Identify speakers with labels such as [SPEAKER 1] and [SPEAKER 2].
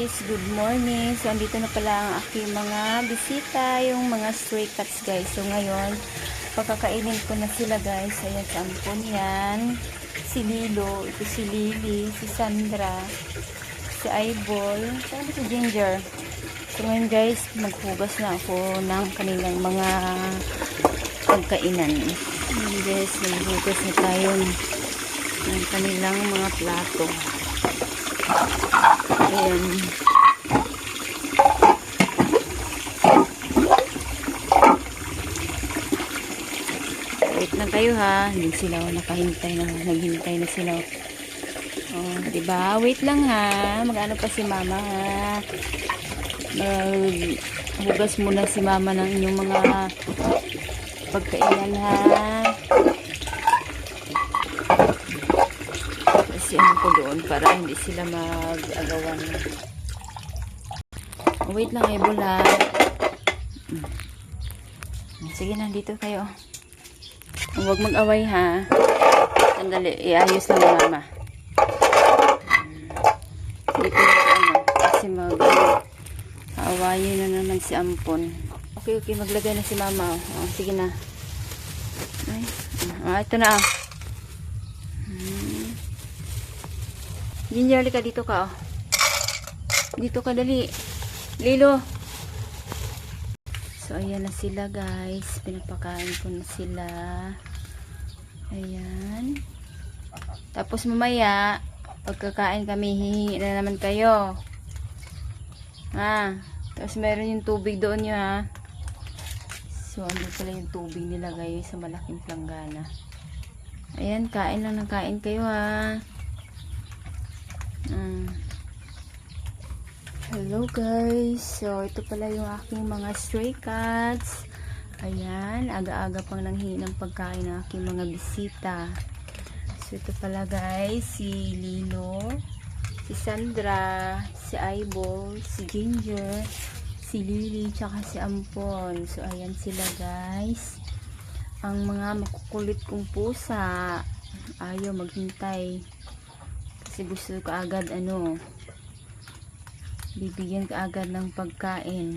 [SPEAKER 1] guys, good morning. So andito na pala ang aking mga bisita, yung mga stray cats guys. So ngayon, pagkakainin ko na sila guys. Ayan, sa ampon yan. Si Lilo, ito si Lily, si Sandra, si Eyeball, saan si Ginger. So ngayon guys, maghugas na ako ng kanilang mga pagkainan. Ayan guys, maghugas na tayo ng kanilang mga plato. Ayan. Wait lang kayo ha. Hindi sila naghintay na sila. Oh, diba? Wait lang ha. Mag-ano pa si mama ha. Hugas muna si mama ng inyong mga pagkainan ha. Kasi ano ko doon para hindi sila mag-agawan. Oh, wait lang ay bula. Sige na, dito kayo. Huwag mag-away ha. Sandali, iayos lang ng mama. Dito ano, kasi mag-aawayin na naman si Ampon. Okay, maglagay na si mama. Oh, sige na. Ay, ito na. Ginger, ka dito ka. Dito ka, dali. Lilo. So, ayan na sila guys. Pinapakain ko na sila. Ayan. Tapos mamaya, pagkakain kami, hihingi na naman kayo. Ha? Tapos meron yung tubig doon nyo ha. So, ano pala yung tubig nila guys sa malaking planggana. Ayan, kain lang ng kain kayo ha. Hello guys, so ito pala yung aking mga stray cats. Ayan, aga-aga pang nanghingi ng pagkain ng aking mga bisita. So ito pala guys, si Lilo, si Sandra, si Eyeball, si Ginger, si Lily, tsaka si Ampon. So ayan sila guys, ang mga makukulit kong pusa. Ayaw maghintay kasi gusto ko agad bibigyan ka agad ng pagkain.